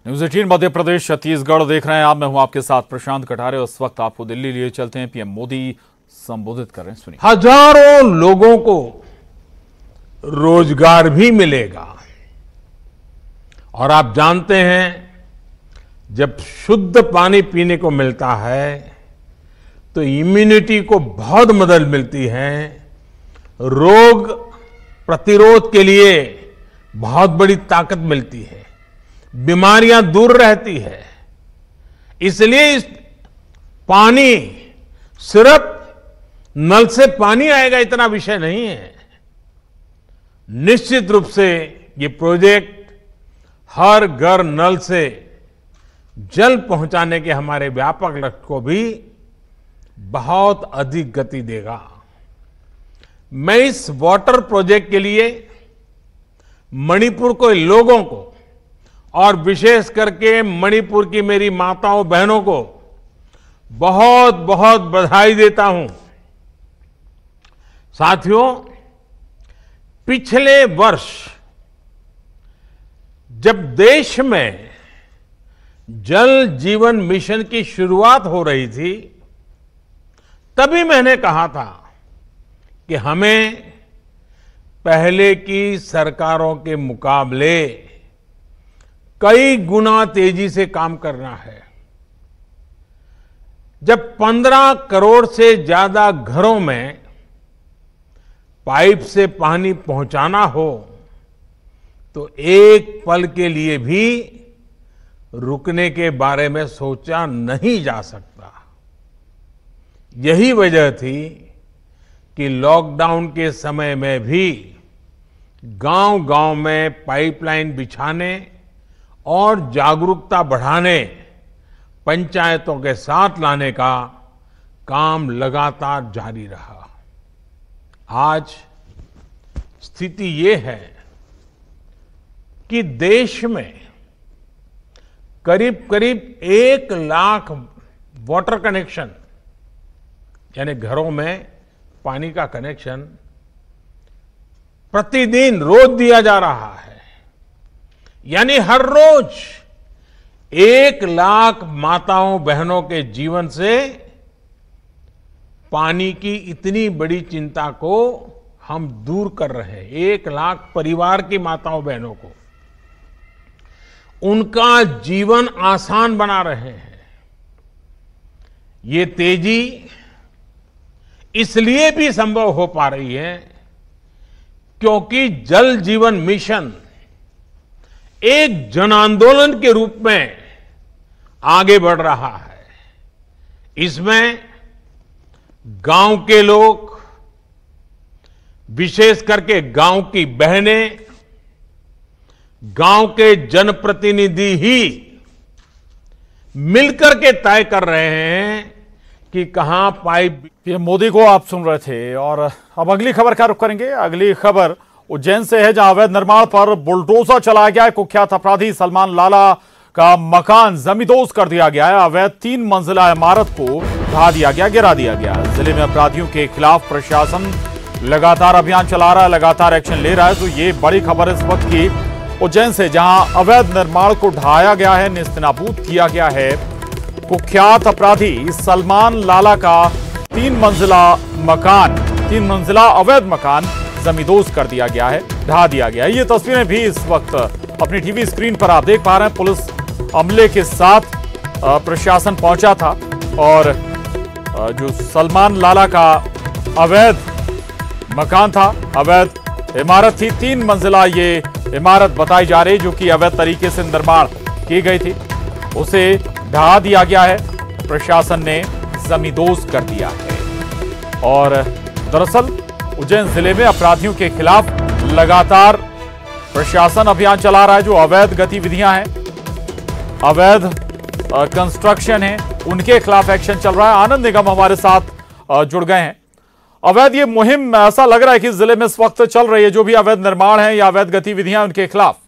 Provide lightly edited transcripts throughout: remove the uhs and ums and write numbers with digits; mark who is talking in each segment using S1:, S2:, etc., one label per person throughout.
S1: News 18 Madhya Pradesh Chhattisgarh देख रहे हैं आप। मैं हूं आपके साथ प्रशांत कटारे। उस वक्त आपको दिल्ली लिए चलते हैं। पीएम मोदी संबोधित कर रहे हैं, सुनिए।
S2: हजारों लोगों को रोजगार भी मिलेगा। और आप जानते हैं, जब शुद्ध पानी पीने को मिलता है तो इम्यूनिटी को बहुत मदद मिलती है। रोग प्रतिरोध के लिए बहुत बड़ी ताकत मिलती है, बीमारियां दूर रहती है। इसलिए इस पानी सिर्फ नल से पानी आएगा इतना विषय नहीं है। निश्चित रूप से ये प्रोजेक्ट हर घर नल से जल पहुंचाने के हमारे व्यापक लक्ष्य को भी बहुत अधिक गति देगा। मैं इस वाटर प्रोजेक्ट के लिए मणिपुर के लोगों को और विशेष करके मणिपुर की मेरी माताओं बहनों को बहुत बहुत बधाई देता हूं। साथियों, पिछले वर्ष जब देश में जल जीवन मिशन की शुरुआत हो रही थी, तभी मैंने कहा था कि हमें पहले की सरकारों के मुकाबले कई गुना तेजी से काम करना है। जब 15 करोड़ से ज्यादा घरों में पाइप से पानी पहुंचाना हो तो एक पल के लिए भी रुकने के बारे में सोचा नहीं जा सकता। यही वजह थी कि लॉकडाउन के समय में भी गांव-गांव में पाइपलाइन बिछाने और जागरूकता बढ़ाने, पंचायतों के साथ लाने का काम लगातार जारी रहा। आज स्थिति ये है कि देश में करीब करीब 1 लाख वाटर कनेक्शन, यानी घरों में पानी का कनेक्शन प्रतिदिन रोज दिया जा रहा है। यानी हर रोज 1 लाख माताओं बहनों के जीवन से पानी की इतनी बड़ी चिंता को हम दूर कर रहे हैं। 1 लाख परिवार की माताओं बहनों को उनका जीवन आसान बना रहे हैं। ये तेजी इसलिए भी संभव हो पा रही है क्योंकि जल जीवन मिशन एक जन आंदोलन के रूप में आगे बढ़ रहा है। इसमें गांव के लोग, विशेष करके गांव की बहनें, गांव के जनप्रतिनिधि ही मिलकर के तय कर रहे हैं कि कहां पाइप।
S1: पीएम मोदी को आप सुन रहे थे। और अब अगली खबर का रुख करेंगे। अगली खबर उज्जैन से है, जहां अवैध निर्माण पर बुलडोजर चलाया गया है। कुख्यात अपराधी सलमान लाला का मकान जमींदोज कर दिया गया है। अवैध 3 मंजिला इमारत को ढा दिया गया, गिरा दिया गया। जिले में अपराधियों के खिलाफ प्रशासन लगातार अभियान चला रहा है, लगातार एक्शन ले रहा है। तो ये बड़ी खबर इस वक्त की उज्जैन से, जहां अवैध निर्माण को ढाया गया है, नेस्तनाबूद किया गया है। कुख्यात अपराधी सलमान लाला का 3 मंजिला अवैध मकान जमींदोज कर दिया गया है, ढा दिया गया है। ये तस्वीरें भी इस वक्त अपनी टीवी स्क्रीन पर आप देख पा रहे हैं। पुलिस अमले के साथ प्रशासन पहुंचा था और जो सलमान लाला का अवैध मकान था, अवैध इमारत थी, 3 मंजिला ये इमारत बताई जा रही, जो कि अवैध तरीके से निर्माण की गई थी, उसे ढहा दिया गया है। प्रशासन ने जमींदोज कर दिया है। और दरअसल उज्जैन जिले में अपराधियों के खिलाफ लगातार प्रशासन अभियान चला रहा है। जो अवैध गतिविधियां हैं, अवैध कंस्ट्रक्शन है, उनके खिलाफ एक्शन चल रहा है। आनंद निगम हमारे साथ जुड़ गए हैं। अवैध ये मुहिम ऐसा लग रहा है कि जिले में इस वक्त चल रही है, जो भी अवैध निर्माण है या अवैध गतिविधियां उनके खिलाफ।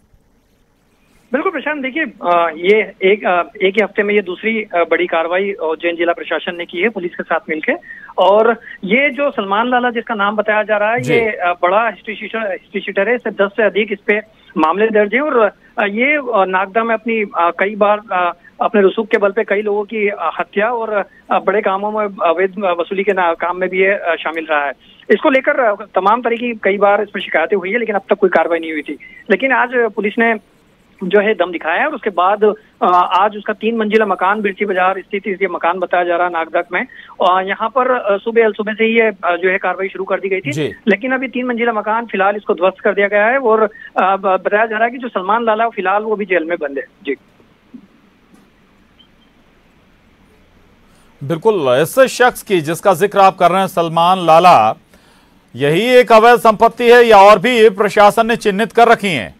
S3: बिल्कुल प्रशांत, देखिए ये एक ही हफ्ते में ये दूसरी बड़ी कार्रवाई उज्जैन जिला प्रशासन ने की है पुलिस के साथ मिलकर। और ये जो सलमान लाला जिसका नाम बताया जा रहा है, ये बड़ा हिस्ट्री शीटर है। इससे 10 से अधिक इस पे मामले दर्ज हैं और ये नागदा में अपनी कई बार अपने रसूख के बल पे कई लोगों की हत्या और बड़े कामों में अवैध वसूली के काम में भी ये शामिल रहा है। इसको लेकर तमाम तरह की कई बार इसमें शिकायतें हुई है, लेकिन अब तक कोई कार्रवाई नहीं हुई थी। लेकिन आज पुलिस ने जो है दम दिखाया है और उसके बाद आज उसका 3 मंजिला मकान बिरची बाजार स्थित ये मकान बताया जा रहा है नागदक में। और यहाँ पर सुबह से ही ये जो है कार्रवाई शुरू कर दी गई थी, लेकिन अभी 3 मंजिला मकान फिलहाल इसको ध्वस्त कर दिया गया है और बताया जा रहा है कि जो सलमान लाला फिलहाल वो भी जेल में बंद है। जी
S1: बिल्कुल, इस शख्स की जिसका जिक्र आप कर रहे हैं सलमान लाला, यही एक अवैध संपत्ति है या और भी प्रशासन ने चिन्हित कर रखी है?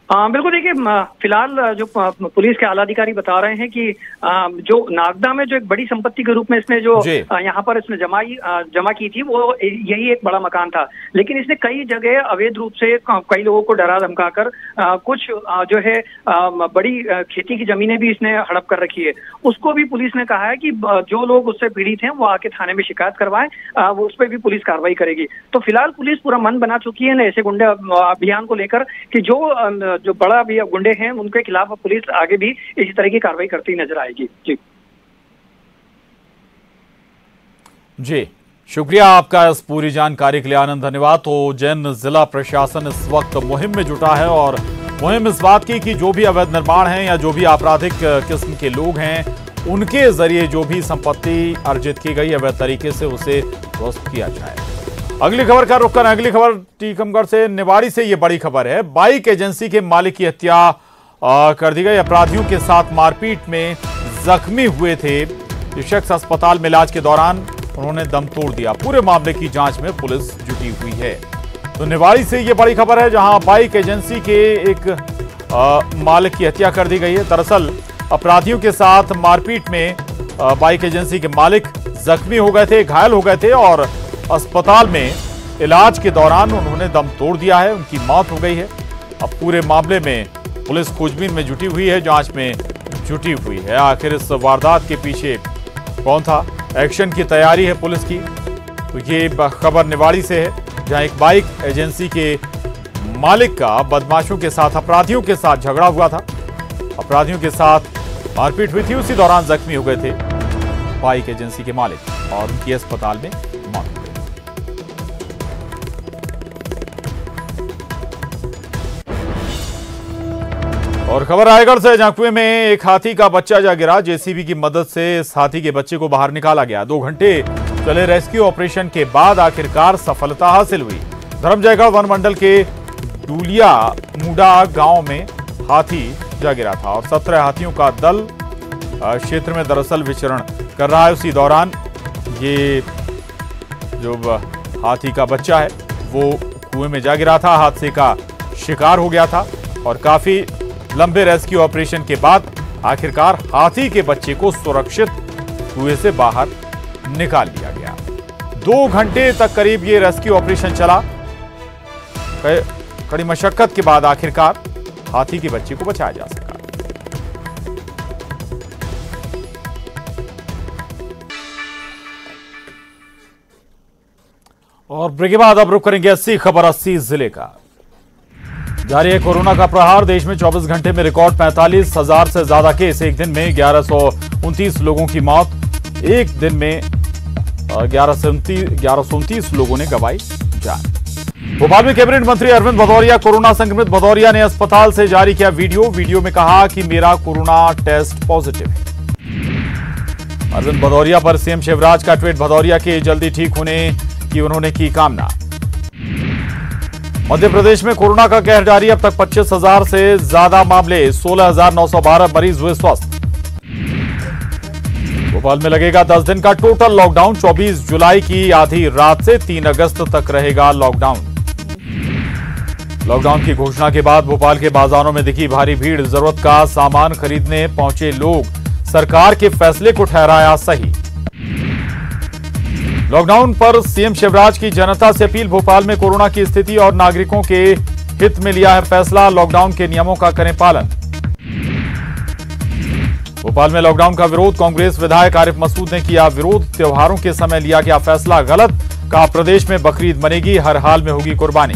S3: बिल्कुल, देखिए फिलहाल जो पुलिस के आला अधिकारी बता रहे हैं कि जो नागदा में जो एक बड़ी संपत्ति के रूप में इसने जो यहाँ पर इसने जमा की थी वो यही एक बड़ा मकान था, लेकिन इसने कई जगह अवैध रूप से कई लोगों को डरा धमकाकर कुछ जो है बड़ी खेती की जमीनें भी इसने हड़प कर रखी है। उसको भी पुलिस ने कहा है कि जो लोग उससे पीड़ित हैं वो आके थाने में शिकायत करवाएं, वो उस पर भी पुलिस कार्रवाई करेगी। तो फिलहाल पुलिस पूरा मन बना चुकी है ऐसे गुंडे अभियान को लेकर कि जो बड़ा भी गुंडे हैं उनके खिलाफ पुलिस आगे भी इसी तरह की कार्रवाई करती नजर आएगी।
S1: जी शुक्रिया आपका इस पूरी जानकारी के लिए आनंद, धन्यवाद। तो जैन जिला प्रशासन इस वक्त मुहिम में जुटा है और मुहिम इस बात की कि जो भी अवैध निर्माण है या जो भी आपराधिक किस्म के लोग हैं उनके जरिए जो भी संपत्ति अर्जित की गई अवैध तरीके से उसे ध्वस्त किया जाए। अगली खबर का रुख करें। अगली खबर टीकमगढ़ से, निवाड़ी से ये बड़ी खबर है। बाइक एजेंसी के मालिक की हत्या कर दी गई। अपराधियों के साथ मारपीट में जख्मी हुए थे ये शख्स। अस्पताल में इलाज के दौरान उन्होंने दम तोड़ दिया। पूरे मामले की जांच में पुलिस जुटी हुई है। तो निवाड़ी से ये बड़ी खबर है जहां बाइक एजेंसी के एक मालिक की हत्या कर दी गई है। दरअसल अपराधियों के साथ मारपीट में बाइक एजेंसी के मालिक जख्मी हो गए थे, घायल हो गए थे और अस्पताल में इलाज के दौरान उन्होंने दम तोड़ दिया है, उनकी मौत हो गई है। अब पूरे मामले में पुलिस खोजबीन में जुटी हुई है, जांच में जुटी हुई है। आखिर इस वारदात के पीछे कौन था, एक्शन की तैयारी है पुलिस की। तो ये खबर निवाड़ी से है जहां एक बाइक एजेंसी के मालिक का बदमाशों के साथ, अपराधियों के साथ झगड़ा हुआ था। अपराधियों के साथ मारपीट हुई थी, उसी दौरान जख्मी हो गए थे बाइक एजेंसी के मालिक और उनकी अस्पताल में मौत हो गई। और खबर रायगढ़ से, जहां कुएं में एक हाथी का बच्चा जा गिरा। जेसीबी की मदद से इस हाथी के बच्चे को बाहर निकाला गया। 2 घंटे चले रेस्क्यू ऑपरेशन के बाद आखिरकार सफलता हासिल हुई। धर्मजयगढ़ वन मंडल के डूलिया मुडा गांव में हाथी जा गिरा था और 17 हाथियों का दल क्षेत्र में दरअसल विचरण कर रहा है। उसी दौरान ये जो हाथी का बच्चा है वो कुएं में जा गिरा था, हादसे का शिकार हो गया था और काफी लंबे रेस्क्यू ऑपरेशन के बाद आखिरकार हाथी के बच्चे को सुरक्षित कुएं से बाहर निकाल लिया गया। 2 घंटे तक करीब ये रेस्क्यू ऑपरेशन चला। कड़ी मशक्कत के बाद आखिरकार हाथी के बच्चे को बचाया जा सका। और ब्रेक के बाद अब रुक करेंगे 80 खबर 80 जिले का। जारी है कोरोना का प्रहार। देश में 24 घंटे में रिकॉर्ड 45,000 से ज्यादा केस। एक दिन में 1129 लोगों की मौत। एक दिन में 1129 लोगों ने गंवाई जान। भोपाल में कैबिनेट मंत्री अरविंद भदौरिया कोरोना संक्रमित। भदौरिया ने अस्पताल से जारी किया वीडियो में कहा कि मेरा कोरोना टेस्ट पॉजिटिव है। अरविंद भदौरिया पर सीएम शिवराज का ट्वीट। भदौरिया के जल्दी ठीक होने की उन्होंने की कामना। मध्य प्रदेश में कोरोना का कहर जारी। अब तक 25,000 से ज्यादा मामले, 16,912 मरीज हुए स्वस्थ। भोपाल में लगेगा 10 दिन का टोटल लॉकडाउन। 24 जुलाई की आधी रात से 3 अगस्त तक रहेगा लॉकडाउन। लॉकडाउन की घोषणा के बाद भोपाल के बाजारों में दिखी भारी भीड़। जरूरत का सामान खरीदने पहुंचे लोग। सरकार के फैसले को ठहराया सही। लॉकडाउन पर सीएम शिवराज की जनता से अपील। भोपाल में कोरोना की स्थिति और नागरिकों के हित में लिया है फैसला। लॉकडाउन के नियमों का करें पालन। भोपाल में लॉकडाउन का विरोध। कांग्रेस विधायक आरिफ मसूद ने किया विरोध। त्योहारों के समय लिया गया फैसला गलत। कहा प्रदेश में बकरीद मनेगी, हर हाल में होगी कुर्बानी।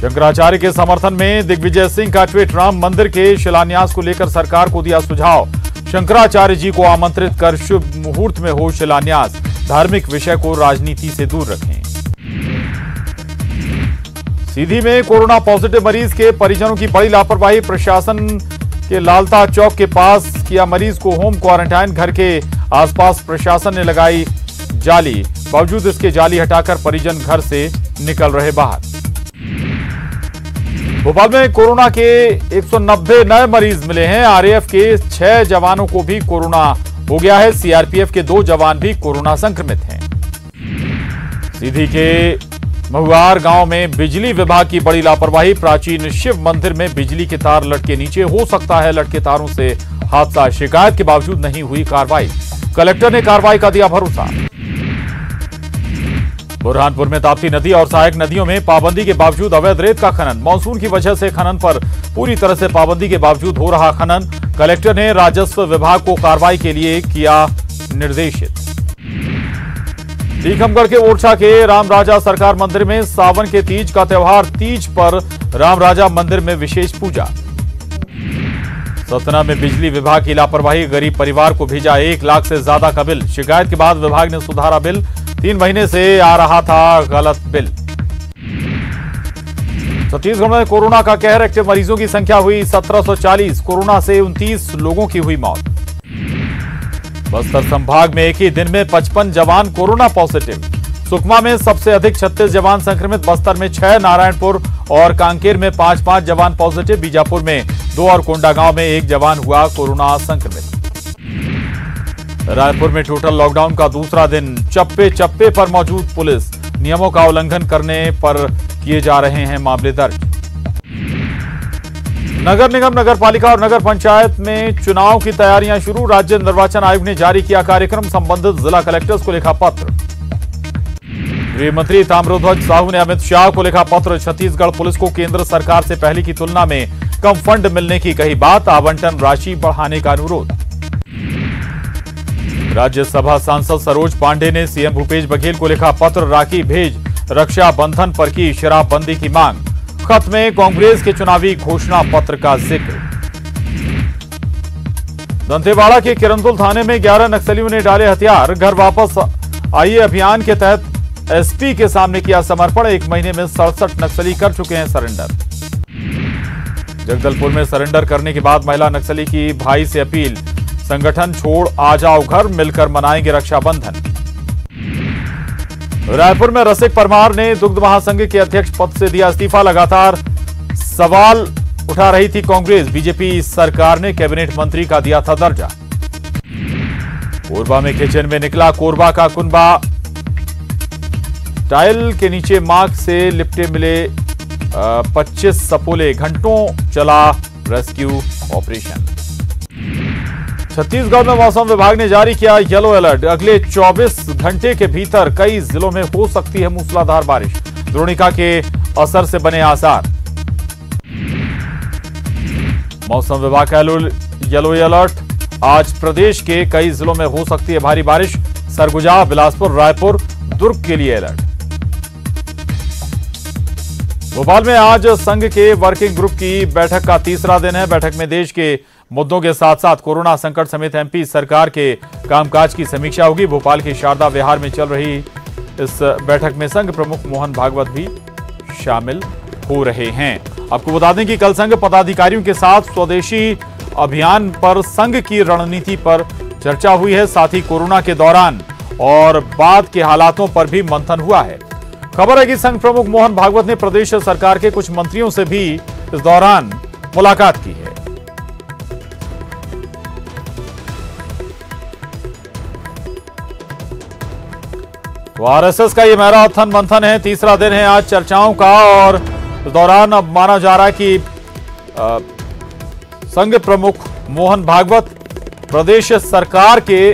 S1: शंकराचार्य के समर्थन में दिग्विजय सिंह का ट्वीट। राम मंदिर के शिलान्यास को लेकर सरकार को दिया सुझाव। शंकराचार्य जी को आमंत्रित कर शुभ मुहूर्त में हो शिलान्यास। धार्मिक विषय को राजनीति से दूर रखें। सीधी में कोरोना पॉजिटिव मरीज के परिजनों की बड़ी लापरवाही। प्रशासन के लालता चौक के पास किया मरीज को होम क्वारंटाइन। घर के आसपास प्रशासन ने लगाई जाली, बावजूद इसके जाली हटाकर परिजन घर से निकल रहे बाहर। भोपाल में कोरोना के 190 नए मरीज मिले हैं। आरएएफ के 6 जवानों को भी कोरोना हो गया है। सीआरपीएफ के 2 जवान भी कोरोना संक्रमित हैं। सीधी के महुआर गांव में बिजली विभाग की बड़ी लापरवाही। प्राचीन शिव मंदिर में बिजली के तार लटके नीचे, हो सकता है लटके तारों से हादसा। शिकायत के बावजूद नहीं हुई कार्रवाई। कलेक्टर ने कार्रवाई का दिया भरोसा। बुरहानपुर में ताप्ती नदी और सहायक नदियों में पाबंदी के बावजूद अवैध रेत का खनन। मानसून की वजह से खनन पर पूरी तरह से पाबंदी के बावजूद हो रहा खनन। कलेक्टर ने राजस्व विभाग को कार्रवाई के लिए किया निर्देशित। टीकमगढ़ के ओरछा के रामराजा सरकार मंदिर में सावन के तीज का त्यौहार। तीज पर रामराजा मंदिर में विशेष पूजा। सतना में बिजली विभाग की लापरवाही। गरीब परिवार को भेजा 1 लाख से ज्यादा का बिल। शिकायत के बाद विभाग ने सुधारा बिल। 3 महीने से आ रहा था गलत बिल। छत्तीसगढ़ में कोरोना का कहर। एक्टिव मरीजों की संख्या हुई 1740। कोरोना से 29 लोगों की हुई मौत। बस्तर संभाग में एक ही दिन में 55 जवान कोरोना पॉजिटिव। सुकमा में सबसे अधिक 36 जवान संक्रमित। बस्तर में 6, नारायणपुर और कांकेर में 5-5 जवान पॉजिटिव। बीजापुर में 2 और कोंडागांव में 1 जवान हुआ कोरोना संक्रमित। रायपुर में टोटल लॉकडाउन का दूसरा दिन। चप्पे चप्पे पर मौजूद पुलिस। नियमों का उल्लंघन करने पर किए जा रहे हैं मामले दर्ज। नगर निगम, नगर पालिका और नगर पंचायत में चुनाव की तैयारियां शुरू। राज्य निर्वाचन आयोग ने जारी किया कार्यक्रम। संबंधित जिला कलेक्टर्स को लिखा पत्र। गृह मंत्री ताम्रध्वज साहू ने अमित शाह को लिखा पत्र। छत्तीसगढ़ पुलिस को केंद्र सरकार से पहले की तुलना में कम फंड मिलने की कही बात। आवंटन राशि बढ़ाने का अनुरोध। राज्यसभा सांसद सरोज पांडे ने सीएम भूपेश बघेल को लिखा पत्र। राखी भेज रक्षाबंधन पर की शराबबंदी की मांग। खत में कांग्रेस के चुनावी घोषणा पत्र का जिक्र। दंतेवाड़ा के किरंदुल थाने में 11 नक्सलियों ने डाले हथियार। घर वापस आइए अभियान के तहत एसपी के सामने किया समर्पण। 1 महीने में 67 नक्सली कर चुके हैं सरेंडर। जगदलपुर में सरेंडर करने के बाद महिला नक्सली की भाई से अपील। संगठन छोड़ आ जाओ घर, मिलकर मनाएंगे रक्षाबंधन। रायपुर में रसिक परमार ने दुग्ध महासंघ के अध्यक्ष पद से दिया इस्तीफा। लगातार सवाल उठा रही थी कांग्रेस। बीजेपी सरकार ने कैबिनेट मंत्री का दिया था दर्जा। कोरबा में किचन में निकला कोरबा का कुनबा। टाइल के नीचे मार्ग से लिपटे मिले 25 सपोले। घंटों चला रेस्क्यू ऑपरेशन। छत्तीसगढ़ में मौसम विभाग ने जारी किया येलो अलर्ट। अगले 24 घंटे के भीतर कई जिलों में हो सकती है मूसलाधार बारिश। द्रोणिका के असर से बने आसार। मौसम विभाग का येलो अलर्ट। आज प्रदेश के कई जिलों में हो सकती है भारी बारिश। सरगुजा, बिलासपुर, रायपुर, दुर्ग के लिए अलर्ट। भोपाल में आज संघ के वर्किंग ग्रुप की बैठक का तीसरा दिन है। बैठक में देश के मुद्दों के साथ साथ कोरोना संकट समेत एमपी सरकार के कामकाज की समीक्षा होगी। भोपाल के शारदा विहार में चल रही इस बैठक में संघ प्रमुख मोहन भागवत भी शामिल हो रहे हैं। आपको बता दें कि कल संघ पदाधिकारियों के साथ स्वदेशी अभियान पर संघ की रणनीति पर चर्चा हुई है। साथ ही कोरोना के दौरान और बाद के हालातों पर भी मंथन हुआ है। खबर है कि संघ प्रमुख मोहन भागवत ने प्रदेश सरकार के कुछ मंत्रियों से भी इस दौरान मुलाकात की है। तो आरएसएस का ये मैराथन मंथन है, तीसरा दिन है आज चर्चाओं का। और इस दौरान अब माना जा रहा है कि संघ प्रमुख मोहन भागवत प्रदेश सरकार के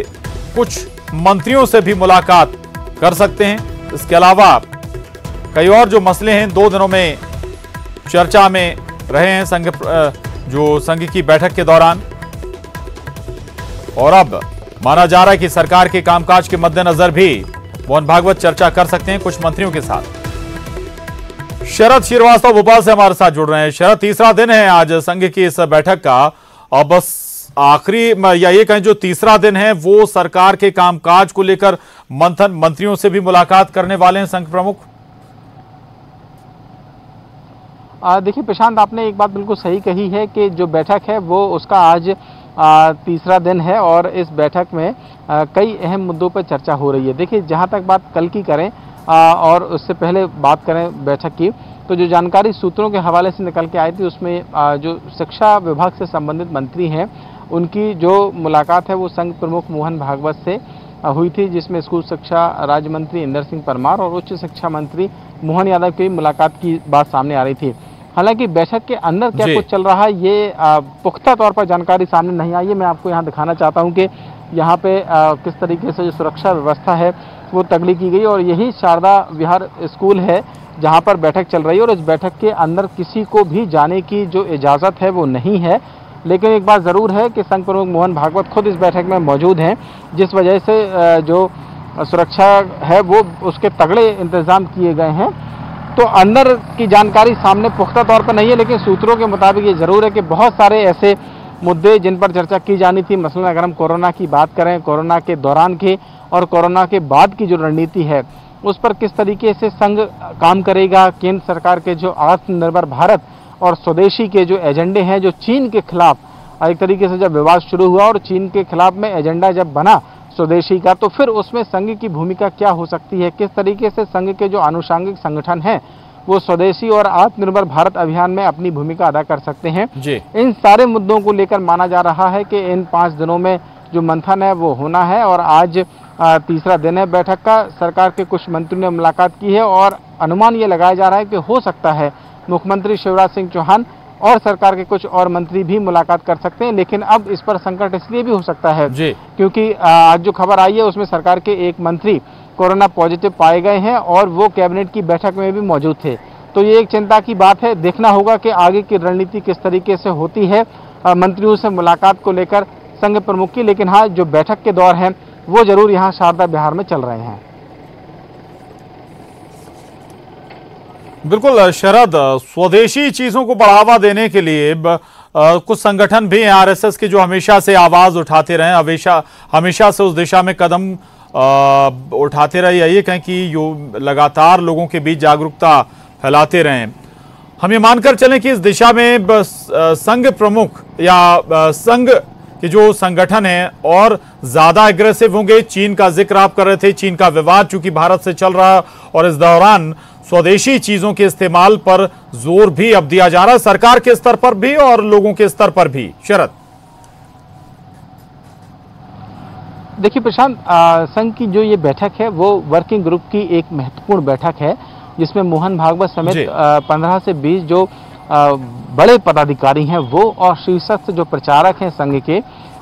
S1: कुछ मंत्रियों से भी मुलाकात कर सकते हैं। इसके अलावा कई और जो मसले हैं 2 दिनों में चर्चा में रहे हैं संघ की बैठक के दौरान। और अब माना जा रहा है कि सरकार के कामकाज के मद्देनजर भी मोहन भागवत चर्चा कर सकते हैं कुछ मंत्रियों के साथ। शरद श्रीवास्तव भोपाल से हमारे साथ जुड़ रहे हैं। शरद, तीसरा दिन है आज संघ की इस बैठक का और बस आखिरी या ये कहें जो तीसरा दिन है वो सरकार के कामकाज को लेकर मंथन, मंत्रियों से भी मुलाकात करने वाले हैं संघ प्रमुख।
S4: देखिए प्रशांत, आपने एक बात बिल्कुल सही कही है कि जो बैठक है वो उसका आज तीसरा दिन है और इस बैठक में कई अहम मुद्दों पर चर्चा हो रही है। देखिए, जहां तक बात कल की करें और उससे पहले बात करें बैठक की, तो जो जानकारी सूत्रों के हवाले से निकल के आई थी उसमें जो शिक्षा विभाग से संबंधित मंत्री हैं उनकी जो मुलाकात है वो संघ प्रमुख मोहन भागवत से हुई थी, जिसमें स्कूल शिक्षा राज्य मंत्री इंदर सिंह परमार और उच्च शिक्षा मंत्री मोहन यादव की मुलाकात की बात सामने आ रही थी। हालांकि बैठक के अंदर क्या कुछ चल रहा है ये पुख्ता तौर पर जानकारी सामने नहीं आई है। मैं आपको यहाँ दिखाना चाहता हूँ कि यहाँ पे किस तरीके से जो सुरक्षा व्यवस्था है वो तगड़ी की गई और यही शारदा विहार स्कूल है जहाँ पर बैठक चल रही है और इस बैठक के अंदर किसी को भी जाने की जो इजाज़त है वो नहीं है। लेकिन एक बात ज़रूर है कि संघ प्रमुख मोहन भागवत खुद इस बैठक में मौजूद हैं, जिस वजह से जो सुरक्षा है वो उसके तगड़े इंतज़ाम किए गए हैं। तो अंदर की जानकारी सामने पुख्ता तौर पर नहीं है, लेकिन सूत्रों के मुताबिक ये ज़रूर है कि बहुत सारे ऐसे मुद्दे जिन पर चर्चा की जानी थी, मसलन अगर हम कोरोना की बात करें, कोरोना के दौरान की और कोरोना के बाद की जो रणनीति है उस पर किस तरीके से संघ काम करेगा, केंद्र सरकार के जो आत्मनिर्भर भारत और स्वदेशी के जो एजेंडे हैं, जो चीन के खिलाफ एक तरीके से जब विवाद शुरू हुआ और चीन के खिलाफ में एजेंडा जब बना स्वदेशी का, तो फिर उसमें संघ की भूमिका क्या हो सकती है, किस तरीके से संघ के जो आनुषंगिक संगठन हैं वो स्वदेशी और आत्मनिर्भर भारत अभियान में अपनी भूमिका अदा कर सकते हैं। इन सारे मुद्दों को लेकर माना जा रहा है कि इन 5 दिनों में जो मंथन है वो होना है और आज तीसरा दिन है बैठक का। सरकार के कुछ मंत्रियों ने मुलाकात की है और अनुमान ये लगाया जा रहा है कि हो सकता है मुख्यमंत्री शिवराज सिंह चौहान और सरकार के कुछ और मंत्री भी मुलाकात कर सकते हैं। लेकिन अब इस पर संकट इसलिए भी हो सकता है क्योंकि आज जो खबर आई है उसमें सरकार के एक मंत्री कोरोना पॉजिटिव पाए गए हैं और वो कैबिनेट की बैठक में भी मौजूद थे। तो ये एक चिंता की बात है। देखना होगा कि आगे की रणनीति किस तरीके से होती है मंत्रियों से मुलाकात को लेकर संघ प्रमुख की। लेकिन हाँ, जो बैठक के दौर हैं वो जरूर यहाँ शारदा विहार में चल रहे हैं।
S1: बिल्कुल शरद, स्वदेशी चीजों को बढ़ावा देने के लिए कुछ संगठन भी हैं आरएसएस के जो हमेशा से आवाज उठाते रहे, हमेशा से उस दिशा में कदम उठाते रहे, ये कहें कि यो लगातार लोगों के बीच जागरूकता फैलाते रहे। हम ये मानकर चलें कि इस दिशा में संघ प्रमुख या संघ कि जो संगठन है और ज्यादा एग्रेसिव होंगे। चीन का जिक्र आप कर रहे थे, चीन का विवाद चूंकि भारत से चल रहा है और इस दौरान स्वदेशी चीजों के इस्तेमाल पर जोर भी अब दिया जा रहा है, सरकार के स्तर पर भी और लोगों के स्तर पर भी। शरद,
S4: देखिए प्रशांत, संघ की जो ये बैठक है वो वर्किंग ग्रुप की एक महत्वपूर्ण बैठक है जिसमें मोहन भागवत समेत 15 से 20 जो बड़े पदाधिकारी हैं वो और शीर्षस्थ जो प्रचारक हैं संघ के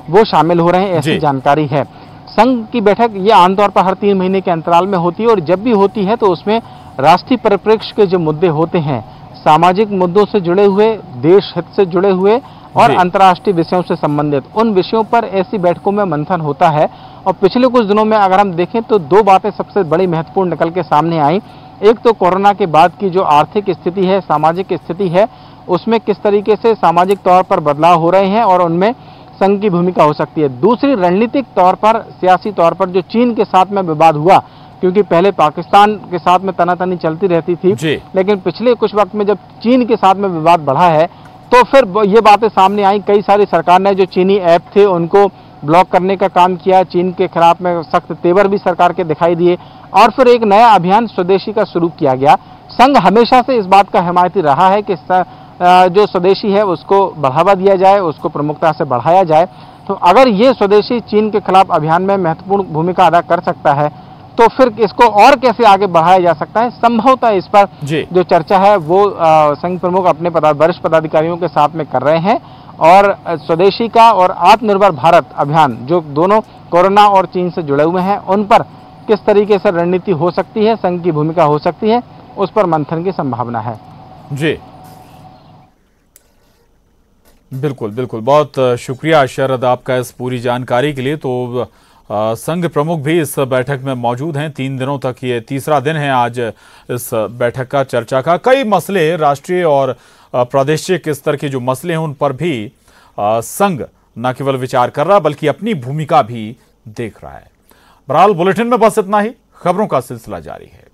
S4: वो शामिल हो रहे हैं, ऐसी जानकारी है। संघ की बैठक ये आमतौर पर हर 3 महीने के अंतराल में होती है और जब भी होती है तो उसमें राष्ट्रीय परिप्रेक्ष्य के जो मुद्दे होते हैं, सामाजिक मुद्दों से जुड़े हुए, देश हित से जुड़े हुए और अंतर्राष्ट्रीय विषयों से संबंधित उन विषयों पर ऐसी बैठकों में मंथन होता है। और पिछले कुछ दिनों में अगर हम देखें तो 2 बातें सबसे बड़ी महत्वपूर्ण निकल के सामने आई। एक तो कोरोना के बाद की जो आर्थिक स्थिति है, सामाजिक स्थिति है, उसमें किस तरीके से सामाजिक तौर पर बदलाव हो रहे हैं और उनमें संघ की भूमिका हो सकती है। दूसरी, रणनीतिक तौर पर, सियासी तौर पर जो चीन के साथ में विवाद हुआ, क्योंकि पहले पाकिस्तान के साथ में तनातनी चलती रहती थी, लेकिन पिछले कुछ वक्त में जब चीन के साथ में विवाद बढ़ा है तो फिर ये बातें सामने आई। कई सारी सरकार ने जो चीनी ऐप थे उनको ब्लॉक करने का काम किया, चीन के खिलाफ में सख्त तेवर भी सरकार के दिखाई दिए और फिर एक नया अभियान स्वदेशी का शुरू किया गया। संघ हमेशा से इस बात का हिमायती रहा है कि जो स्वदेशी है उसको बढ़ावा दिया जाए, उसको प्रमुखता से बढ़ाया जाए। तो अगर ये स्वदेशी चीन के खिलाफ अभियान में महत्वपूर्ण भूमिका अदा कर सकता है तो फिर इसको और कैसे आगे बढ़ाया जा सकता है, संभवतः इस पर जो चर्चा है वो संघ प्रमुख अपने वरिष्ठ पदाधिकारियों के साथ में कर रहे हैं। और स्वदेशी का और आत्मनिर्भर भारत अभियान जो दोनों कोरोना और चीन से जुड़े हुए हैं उन पर किस तरीके से रणनीति हो सकती है, संघ की भूमिका हो सकती है, उस पर मंथन की संभावना है।
S1: जी बिल्कुल बिल्कुल, बहुत शुक्रिया शरद आपका इस पूरी जानकारी के लिए। तो संघ प्रमुख भी इस बैठक में मौजूद हैं। 3 दिनों तक ये तीसरा दिन है आज इस बैठक का, चर्चा का। कई मसले राष्ट्रीय और प्रादेशिक स्तर के जो मसले हैं उन पर भी संघ न केवल विचार कर रहा बल्कि अपनी भूमिका भी देख रहा है। बहरहाल बुलेटिन में बस इतना ही। खबरों का सिलसिला जारी है।